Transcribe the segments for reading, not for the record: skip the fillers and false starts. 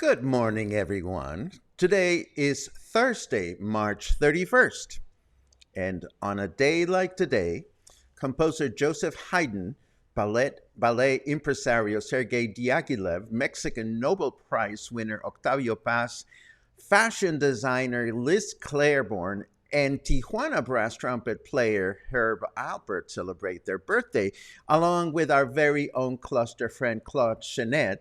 Good morning, everyone. Today is Thursday, March 31st. And on a day like today, composer Joseph Haydn, ballet impresario Sergei Diaghilev, Mexican Nobel Prize winner Octavio Paz, fashion designer Liz Claiborne, and Tijuana brass trumpet player Herb Alpert celebrate their birthday, along with our very own cluster friend Claude Chenet,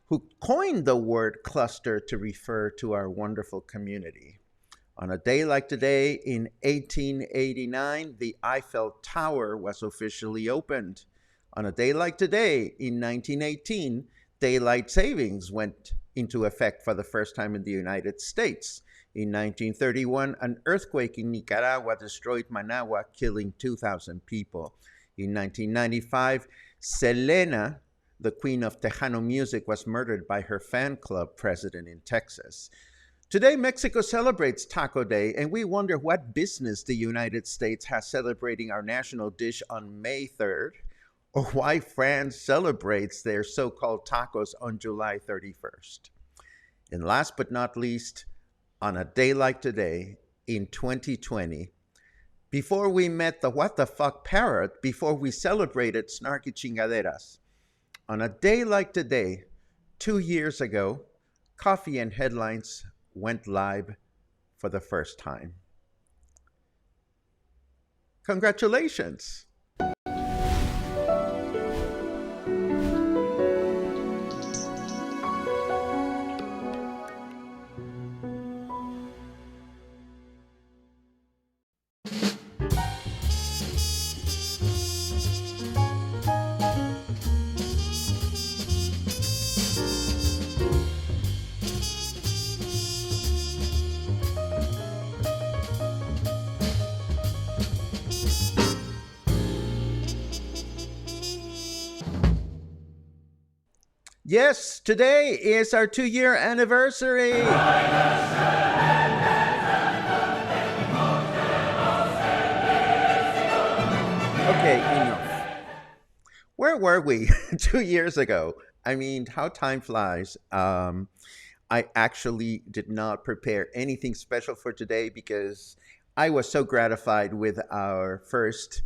who coined the word cluster to refer to our wonderful community. On a day like today, in 1889, the Eiffel Tower was officially opened. On a day like today, in 1918, daylight savings went into effect for the first time in the United States. In 1931, an earthquake in Nicaragua destroyed Managua, killing 2,000 people. In 1995, Selena, the queen of Tejano music, was murdered by her fan club president in Texas. Today, Mexico celebrates Taco Day, and we wonder what business the United States has celebrating our national dish on May 3rd, or why France celebrates their so-called tacos on July 31st. And last but not least, on a day like today, in 2020, before we met the What the Fuck Parrot, before we celebrated Snarky Chingaderas, on a day like today, 2 years ago, Coffee and Headlines went live for the first time. Congratulations! Yes, today is our 2-year anniversary. Okay, enough. Where were we 2 years ago? I mean, how time flies. I actually did not prepare anything special for today because I was so gratified with our first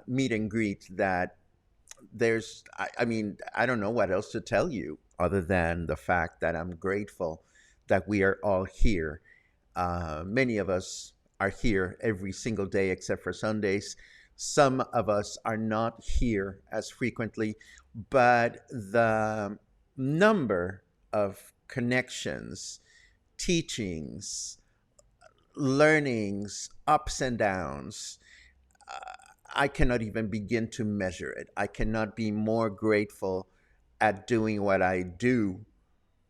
meet and greet that I don't know what else to tell you other than the fact that I'm grateful that we are all here. Many of us are here every single day except for Sundays. Some of us are not here as frequently, but the number of connections, teachings, learnings, ups and downs, I cannot even begin to measure it. I cannot be more grateful at doing what I do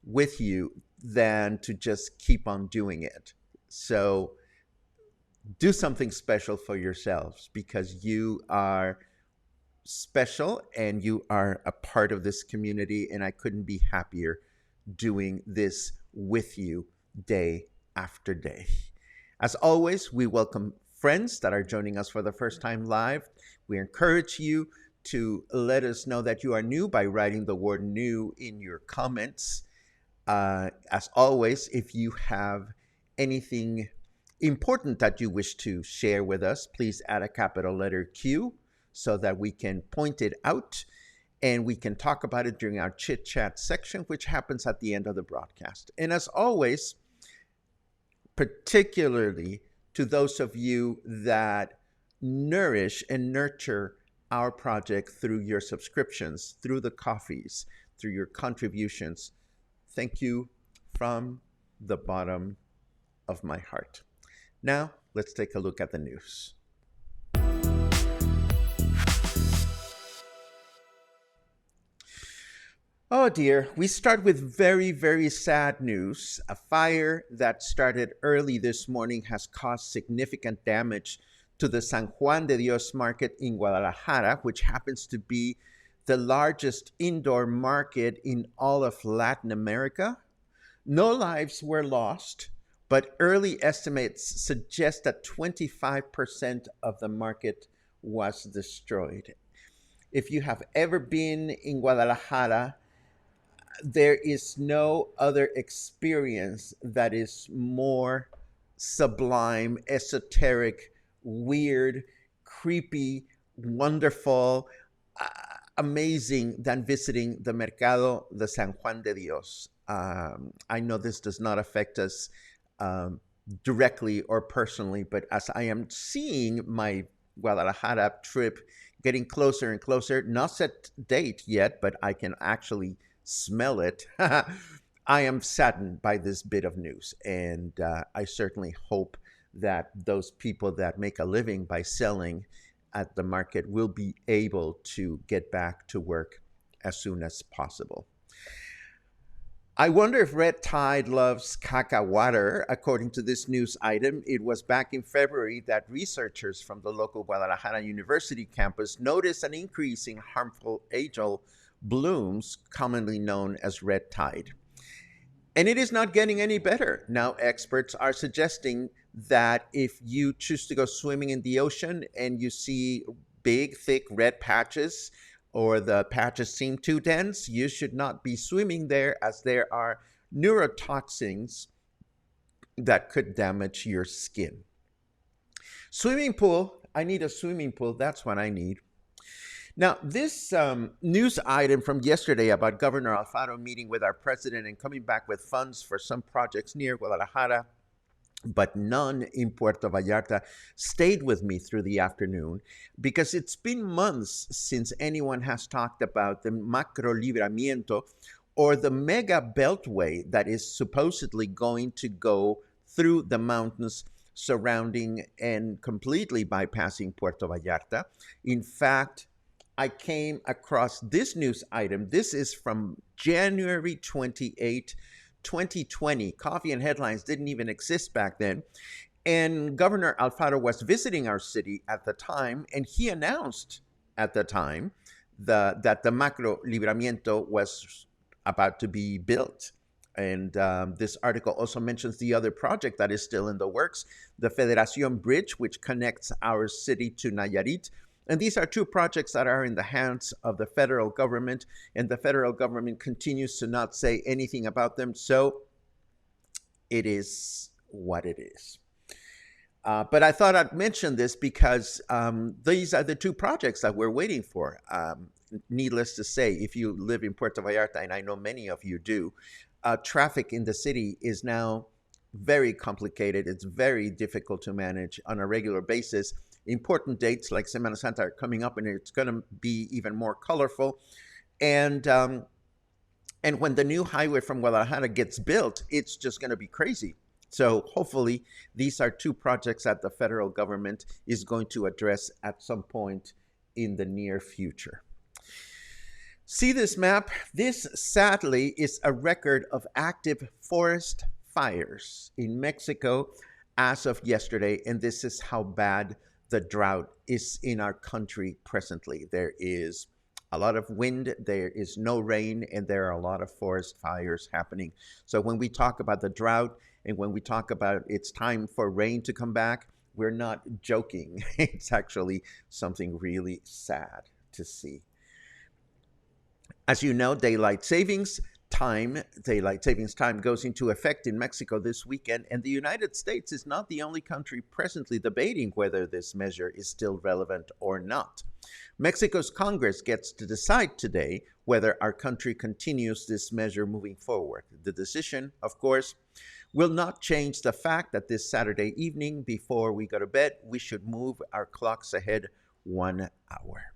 with you than to just keep on doing it. So do something special for yourselves because you are special and you are a part of this community, and I couldn't be happier doing this with you day after day. As always, we welcome friends that are joining us for the first time live. We encourage you to let us know that you are new by writing the word new in your comments. As always, if you have anything important that you wish to share with us, please add a capital letter Q so that we can point it out. and we can talk about it during our chit chat section, which happens at the end of the broadcast. And as always, particularly to those of you that nourish and nurture our project through your subscriptions, through the coffees, through your contributions, thank you from the bottom of my heart. Now, let's take a look at the news. Oh dear, we start with very, very sad news. A fire that started early this morning has caused significant damage to the San Juan de Dios market in Guadalajara, which happens to be the largest indoor market in all of Latin America. No lives were lost, but early estimates suggest that 25% of the market was destroyed. If you have ever been in Guadalajara, there is no other experience that is more sublime, esoteric, weird, creepy, wonderful, uh, amazing than visiting the Mercado de San Juan de Dios. I know this does not affect us directly or personally, but as I am seeing my Guadalajara trip getting closer and closer, not set date yet, but I can actually smell it. I am saddened by this bit of news, and I certainly hope that those people that make a living by selling at the market will be able to get back to work as soon as possible. I wonder if red tide loves caca water. According to this news item, it was back in February that researchers from the local Guadalajara University campus noticed an increase in harmful algal blooms, commonly known as red tide. And it is not getting any better. Now, experts are suggesting that if you choose to go swimming in the ocean and you see big, thick red patches, or the patches seem too dense, you should not be swimming there, as there are neurotoxins that could damage your skin. Swimming pool. I need a swimming pool. That's what I need. Now, this news item from yesterday about Governor Alfaro meeting with our president and coming back with funds for some projects near Guadalajara, but none in Puerto Vallarta, stayed with me through the afternoon, because it's been months since anyone has talked about the macro libramiento, or the mega beltway that is supposedly going to go through the mountains surrounding and completely bypassing Puerto Vallarta. In fact, I came across this news item. This is from January 28, 2020. Coffee and headlines didn't even exist back then. And Governor Alfaro was visiting our city at the time, and he announced at the time that the macro libramiento was about to be built. And this article also mentions the other project that is still in the works, the Federación Bridge, which connects our city to Nayarit. And these are two projects that are in the hands of the federal government, and the federal government continues to not say anything about them. So it is what it is. But I thought I'd mention this because these are the two projects that we're waiting for. Needless to say, if you live in Puerto Vallarta, and I know many of you do, traffic in the city is now very complicated. It's very difficult to manage on a regular basis. Important dates like Semana Santa are coming up, and it's going to be even more colorful. And when the new highway from Guadalajara gets built, it's just going to be crazy. So hopefully these are two projects that the federal government is going to address at some point in the near future. See this map? This, sadly, is a record of active forest fires in Mexico as of yesterday, and this is how bad the drought is in our country presently. There is a lot of wind, there is no rain, and there are a lot of forest fires happening. So when we talk about the drought and when we talk about it's time for rain to come back, we're not joking. It's actually something really sad to see. As you know, daylight savings daylight savings time, goes into effect in Mexico this weekend, and the United States is not the only country presently debating whether this measure is still relevant or not. Mexico's Congress gets to decide today whether our country continues this measure moving forward. The decision, of course, will not change the fact that this Saturday evening, before we go to bed, we should move our clocks ahead 1 hour.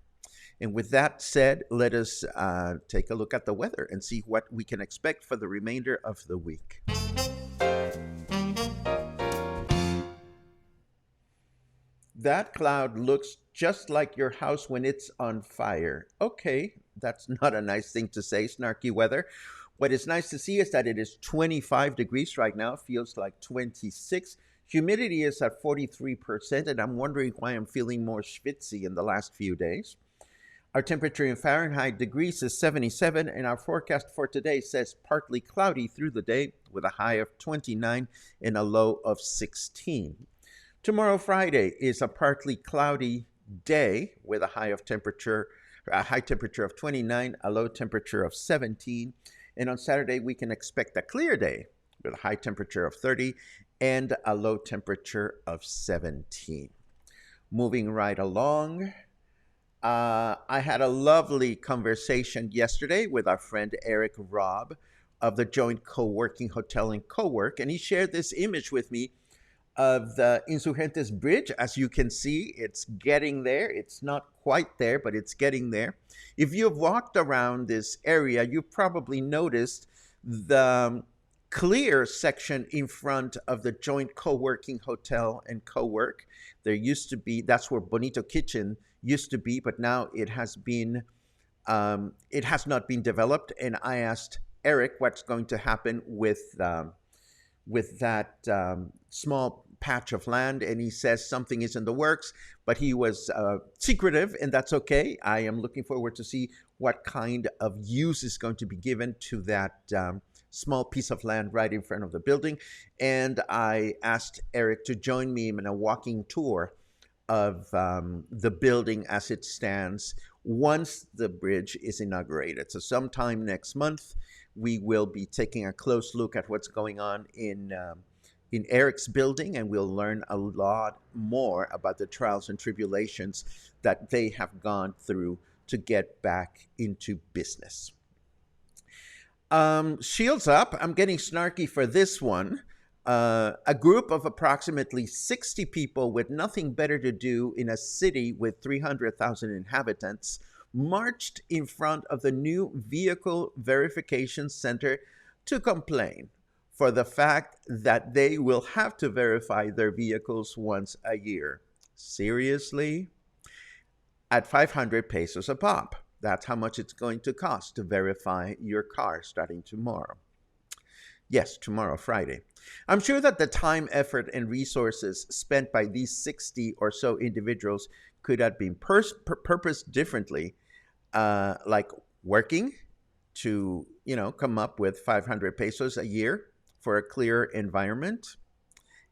And with that said, let us take a look at the weather and see what we can expect for the remainder of the week. That cloud looks just like your house when it's on fire. Okay, that's not a nice thing to say, snarky weather. What is nice to see is that it is 25 degrees right now, feels like 26. Humidity is at 43%, and I'm wondering why I'm feeling more schwitzy in the last few days. Our temperature in Fahrenheit degrees is 77, and our forecast for today says partly cloudy through the day with a high of 29 and a low of 16. Tomorrow, Friday, is a partly cloudy day with a high temperature of 29, a low temperature of 17. And on Saturday, we can expect a clear day with a high temperature of 30 and a low temperature of 17. Moving right along, I had a lovely conversation yesterday with our friend Eric Robb of the Joint Co-working Hotel and Co-work, and he shared this image with me of the Insurgentes Bridge. As you can see, it's getting there. It's not quite there, but it's getting there. If you've walked around this area, you've probably noticed the clear section in front of the Joint Co-working Hotel and Co-work. There used to be, that's where Bonito Kitchen used to be, but now it has not been developed. And I asked Eric what's going to happen with that small patch of land, and he says something is in the works, but he was secretive, and that's okay. I am looking forward to see what kind of use is going to be given to that small piece of land right in front of the building. And I asked Eric to join me in a walking tour of the building as it stands once the bridge is inaugurated. So sometime next month, we will be taking a close look at what's going on in Eric's building, and we'll learn a lot more about the trials and tribulations that they have gone through to get back into business. Shields up. I'm getting snarky for this one. A group of approximately 60 people with nothing better to do in a city with 300,000 inhabitants marched in front of the new Vehicle Verification Center to complain for the fact that they will have to verify their vehicles once a year. Seriously? At 500 pesos a pop. That's how much it's going to cost to verify your car starting tomorrow. Yes, tomorrow, Friday. I'm sure that the time, effort, and resources spent by these 60 or so individuals could have been purposed differently, like working to, come up with 500 pesos a year for a clear environment.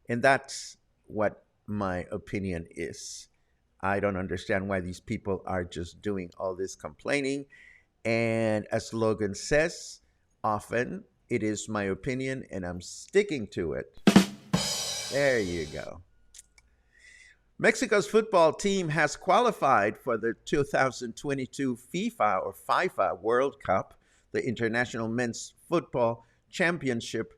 And that's what my opinion is. I don't understand why these people are just doing all this complaining. And as Logan says, often it is my opinion and I'm sticking to it. There you go. Mexico's football team has qualified for the 2022 FIFA or FIFA World Cup, the International Men's Football Championship,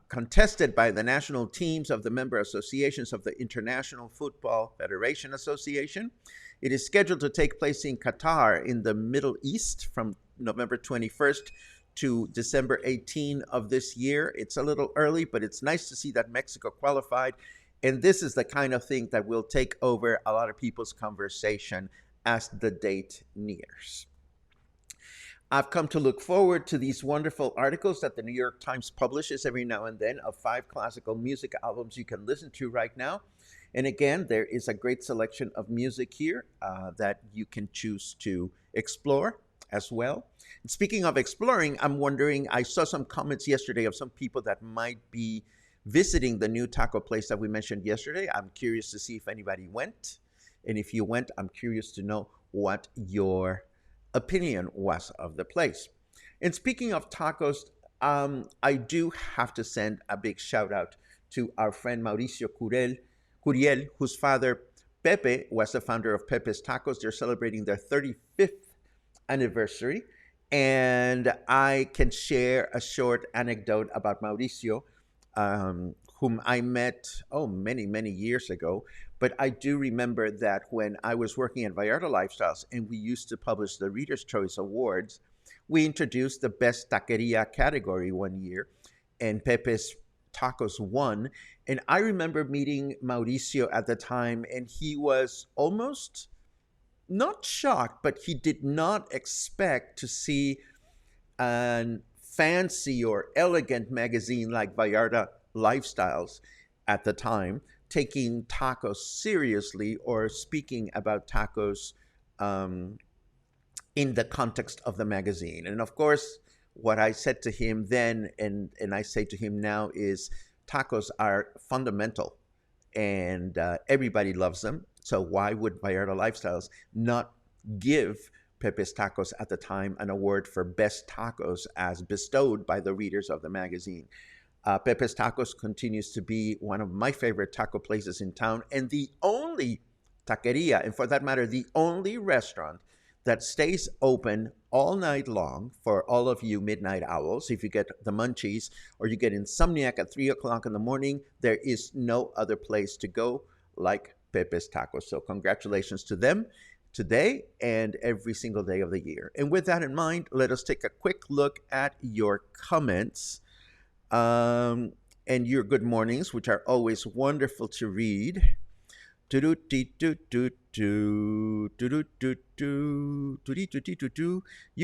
contested by the national teams of the member associations of the International Football Federation Association. It is scheduled to take place in Qatar in the Middle East from November 21st to December 18 of this year. It's a little early, but it's nice to see that Mexico qualified. And this is the kind of thing that will take over a lot of people's conversation as the date nears. I've come to look forward to these wonderful articles that the New York Times publishes every now and then of 5 classical music albums you can listen to right now. And again, there is a great selection of music here that you can choose to explore as well. And speaking of exploring, I'm wondering, I saw some comments yesterday of some people that might be visiting the new taco place that we mentioned yesterday. I'm curious to see if anybody went. And if you went, I'm curious to know what your opinion was of the place. And speaking of tacos, I do have to send a big shout out to our friend Mauricio Curiel, whose father Pepe was the founder of Pepe's Tacos. They're celebrating their 35th anniversary. And I can share a short anecdote about Mauricio, whom I met, oh, many, many years ago. But I do remember that when I was working at Vallarta Lifestyles and we used to publish the Reader's Choice Awards, we introduced the Best Taqueria category one year, and Pepe's Tacos won. And I remember meeting Mauricio at the time, and he was almost not shocked, but he did not expect to see a fancy or elegant magazine like Vallarta Lifestyles at the time taking tacos seriously or speaking about tacos um, in the context of the magazine. And of course, what I said to him then and I say to him now is tacos are fundamental and everybody loves them. So why would Vallarta Lifestyles not give Pepe's Tacos at the time an award for best tacos as bestowed by the readers of the magazine? Pepe's Tacos continues to be one of my favorite taco places in town and the only taqueria, and for that matter, the only restaurant that stays open all night long for all of you midnight owls. If you get the munchies or you get insomniac at 3 o'clock in the morning, there is no other place to go like Pepe's Tacos. So congratulations to them today and every single day of the year. And with that in mind, let us take a quick look at your comments and your good mornings, which are always wonderful to read. You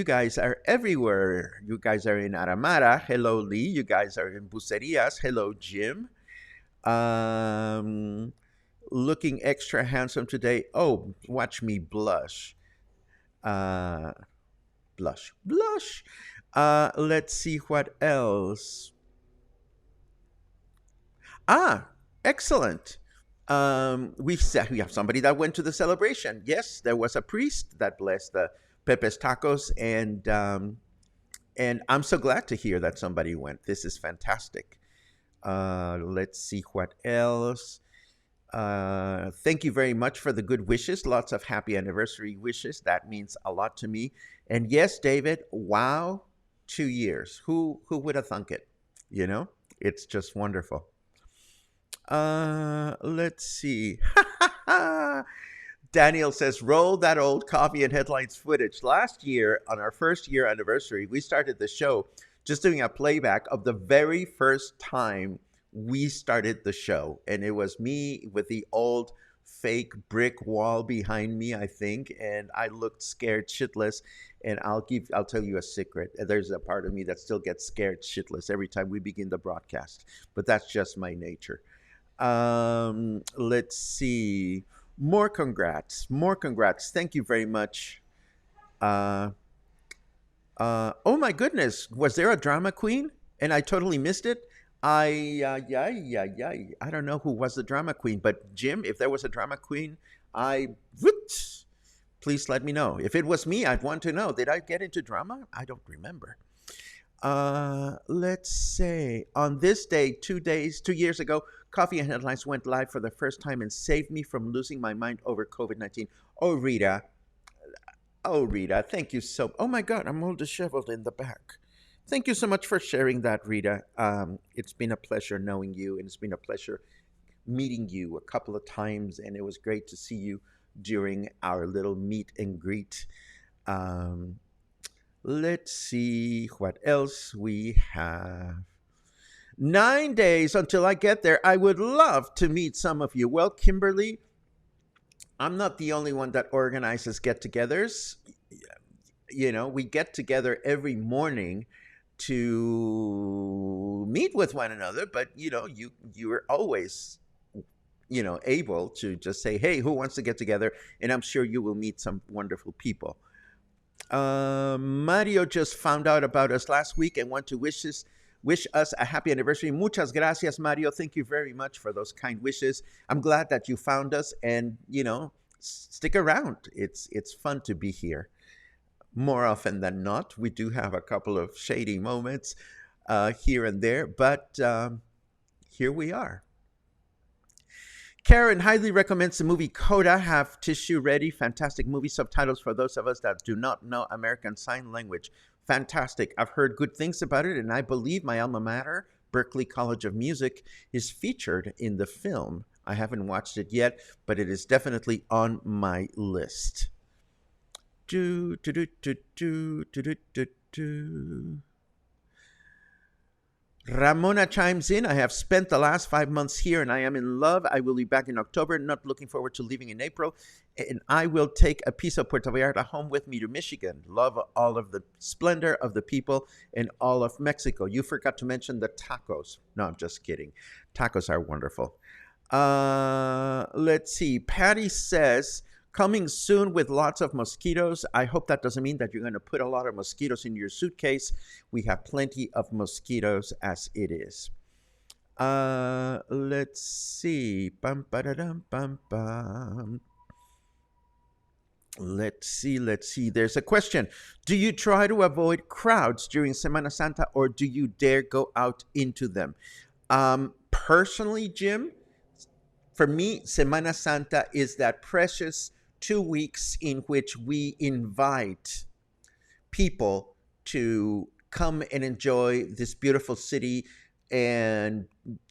guys are everywhere. You guys are in Aramara. Hello, Lee. You guys are in Bucerias. Hello, Jim. Looking extra handsome today. Oh, watch me blush. Blush. Let's see what else. Excellent. We have somebody that went to the celebration. Yes, there was a priest that blessed the Pepe's Tacos, and I'm so glad to hear that somebody went. This is fantastic. Let's see what else. Thank you very much for the good wishes. Lots of happy anniversary wishes. That means a lot to me. And yes, David, wow, 2 years. Who would have thunk it? You know, it's just wonderful. Let's see. Daniel says, roll that old coffee and headlines footage. Last year, on our first year anniversary, we started the show just doing a playback of the very first time we started the show. And it was me with the old fake brick wall behind me, I think. And I looked scared shitless. And I'll tell you a secret. There's a part of me that still gets scared shitless every time we begin the broadcast. But that's just my nature. Let's see. More congrats. Thank you very much. Oh my goodness. Was there a drama queen? And I totally missed it. I don't know who was the drama queen, but Jim, if there was a drama queen, please let me know. If it was me, I'd want to know. Did I get into drama? I don't remember. Let's say on this day, 2 years ago, Coffee and Headlines went live for the first time and saved me from losing my mind over COVID-19. Oh, Rita. Thank you so. Oh my God, I'm all disheveled in the back. Thank you so much for sharing that, Rita. It's been a pleasure knowing you, and it's been a pleasure meeting you a couple of times, and it was great to see you during our little meet and greet. Let's see what else we have. 9 days until I get there. I would love to meet some of you. Well, Kimberly, I'm not the only one that organizes get-togethers. You know, we get together every morning to meet with one another, but you are always able to just say, hey, who wants to get together? And I'm sure you will meet some wonderful people. Mario just found out about us last week and want to wish us a happy anniversary. Muchas gracias, Mario. Thank you very much for those kind wishes. I'm glad that you found us, and stick around. It's fun to be here. more often than not. We do have a couple of shady moments here and there, but here we are. Karen highly recommends the movie Coda. Have tissue ready. Fantastic movie. Subtitles for those of us that do not know American Sign Language. Fantastic. I've heard good things about it, and I believe my alma mater, Berklee College of Music, is featured in the film. I haven't watched it yet, but it is definitely on my list. Do, do, do, do, do, do, do, do, do. Ramona chimes in. I have spent the last 5 months here and I am in love. I will be back in October, not looking forward to leaving in April. And I will take a piece of Puerto Vallarta home with me to Michigan. Love all of the splendor of the people and all of Mexico. You forgot to mention the tacos. No, I'm just kidding. Tacos are wonderful. Let's see. Patty says, coming soon with lots of mosquitoes. I hope that doesn't mean that you're going to put a lot of mosquitoes in your suitcase. We have plenty of mosquitoes as it is. Let's see. Bum, ba-da-dum, bum, bum. Let's see. There's a question. Do you try to avoid crowds during Semana Santa or do you dare go out into them? Personally, Jim, for me, Semana Santa is that precious 2 weeks in which we invite people to come and enjoy this beautiful city and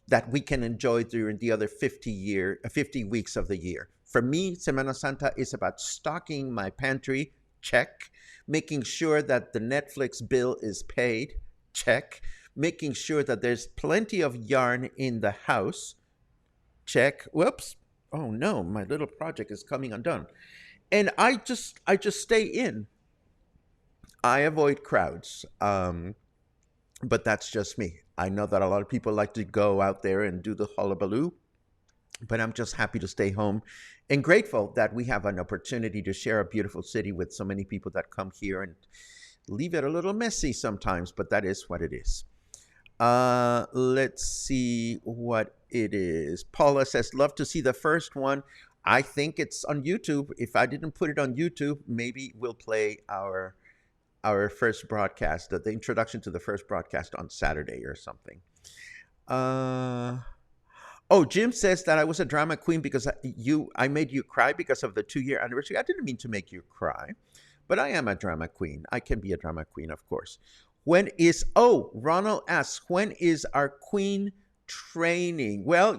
that we can enjoy during the other 50 weeks of the year. For me, Semana Santa is about stocking my pantry, check, making sure that the Netflix bill is paid, check, making sure that there's plenty of yarn in the house, check. Whoops. Oh no, my little project is coming undone. And I just stay in. I avoid crowds. But that's just me. I know that a lot of people like to go out there and do the hullabaloo, but I'm just happy to stay home and grateful that we have an opportunity to share a beautiful city with so many people that come here and leave it a little messy sometimes, but that is what it is. Let's see what it is. Paula says, love to see the first one. I think it's on YouTube. If I didn't put it on YouTube, maybe we'll play our first broadcast, the introduction to the first broadcast on Saturday or something. Uh, oh, Jim says that I was a drama queen because I made you cry because of the 2 year anniversary. I didn't mean to make you cry, but I am a drama queen. I can be a drama queen, of course. Ronald asks, when is our queen training? Well,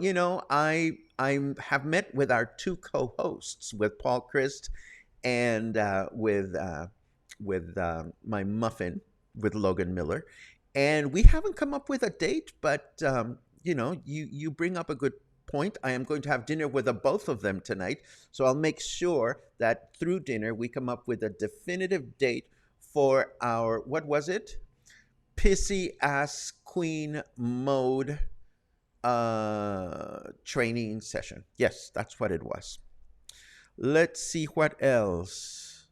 I have met with our two co-hosts, with Paul Christ and with my muffin, with Logan Miller, and we haven't come up with a date. But you bring up a good point. I am going to have dinner with the both of them tonight, so I'll make sure that through dinner we come up with a definitive date for our, what was it? Pissy ass queen mode training session. Yes, that's what it was. Let's see what else.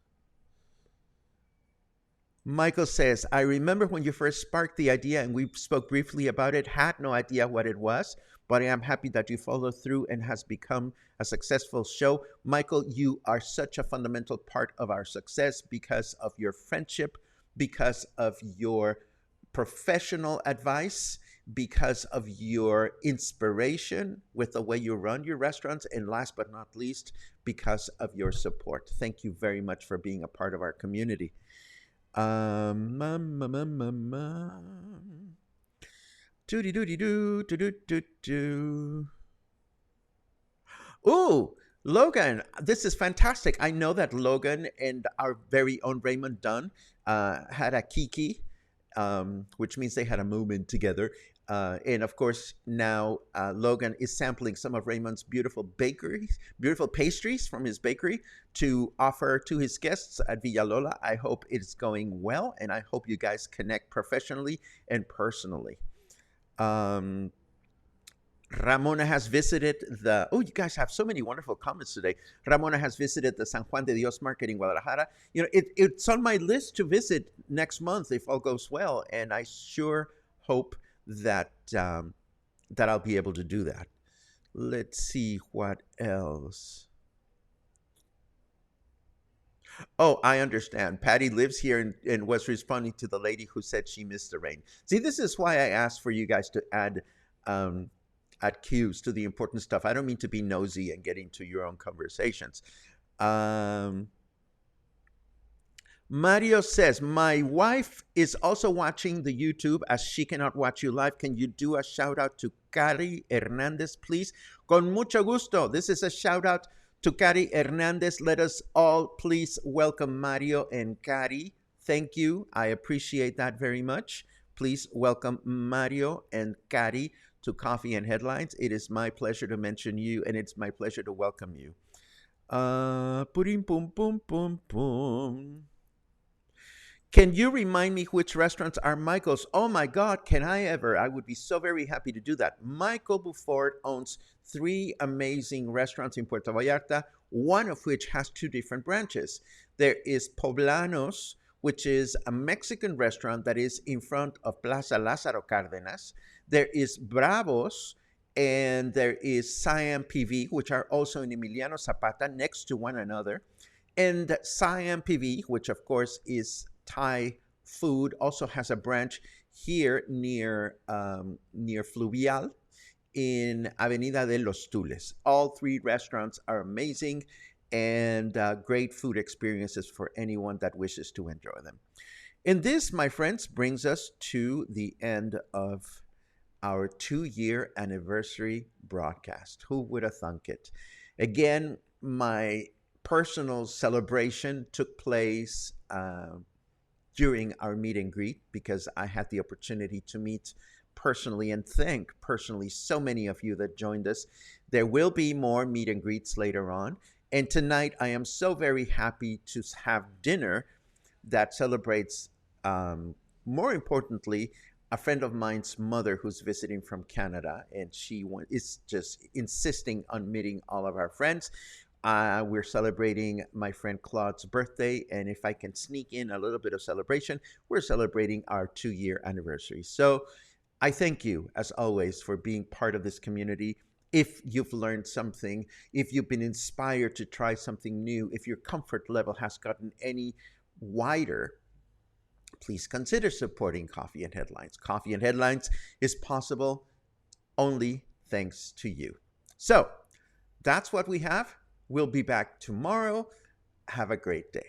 Michael says, I remember when you first sparked the idea and we spoke briefly about it, had no idea what it was, but I am happy that you followed through and has become a successful show. Michael, you are such a fundamental part of our success because of your friendship, because of your professional advice, because of your inspiration with the way you run your restaurants, and last but not least, because of your support. Thank you very much for being a part of our community. Doody doody doo doo doo doo doo. Ooh, Logan, this is fantastic. I know that Logan and our very own Raymond Dunn had a kiki, which means they had a moment together. And of course, now Logan is sampling some of Raymond's beautiful pastries from his bakery to offer to his guests at Villalola. I hope it's going well, and I hope you guys connect professionally and personally. Um, Ramona has visited you guys have so many wonderful comments today. Ramona has visited the San Juan de Dios market in Guadalajara. It's on my list to visit next month if all goes well, and I sure hope that that I'll be able to do that. Let's see what else. Oh, I understand. Patty lives here and was responding to the lady who said she missed the rain. See, this is why I asked for you guys to um, add cues to the important stuff. I don't mean to be nosy and get into your own conversations. Um, Mario says, my wife is also watching the YouTube as she cannot watch you live. Can you do a shout out to Cari Hernandez, please? Con mucho gusto. This is a shout out to Cari Hernandez. Let us all please welcome Mario and Cari. Thank you. I appreciate that very much. Please welcome Mario and Cari to Coffee and Headlines. It is my pleasure to mention you, and it's my pleasure to welcome you. Pum pum pum pum pum. Can you remind me which restaurants are Michael's? Oh my God, can I ever? I would be so very happy to do that. Michael Buford owns three amazing restaurants in Puerto Vallarta, one of which has two different branches. There is Poblanos, which is a Mexican restaurant that is in front of Plaza Lázaro Cárdenas. There is Bravos, and there is Siam PV, which are also in Emiliano Zapata next to one another. And Siam PV, which of course is Thai food, also has a branch here near Fluvial in Avenida de los Tules. All three restaurants are amazing and great food experiences for anyone that wishes to enjoy them. And this, my friends, brings us to the end of our 2-year anniversary broadcast. Who would have thunk it? Again, my personal celebration took place during our meet and greet because I had the opportunity to meet personally and thank personally so many of you that joined us. There will be more meet and greets later on. And tonight, I am so very happy to have dinner that celebrates, more importantly, a friend of mine's mother who's visiting from Canada, and she is just insisting on meeting all of our friends. We're celebrating my friend Claude's birthday, and if I can sneak in a little bit of celebration, we're celebrating our 2-year anniversary. So I thank you, as always, for being part of this community. If you've learned something, if you've been inspired to try something new, if your comfort level has gotten any wider, please consider supporting Coffee and Headlines. Coffee and Headlines is possible only thanks to you. So that's what we have. We'll be back tomorrow. Have a great day.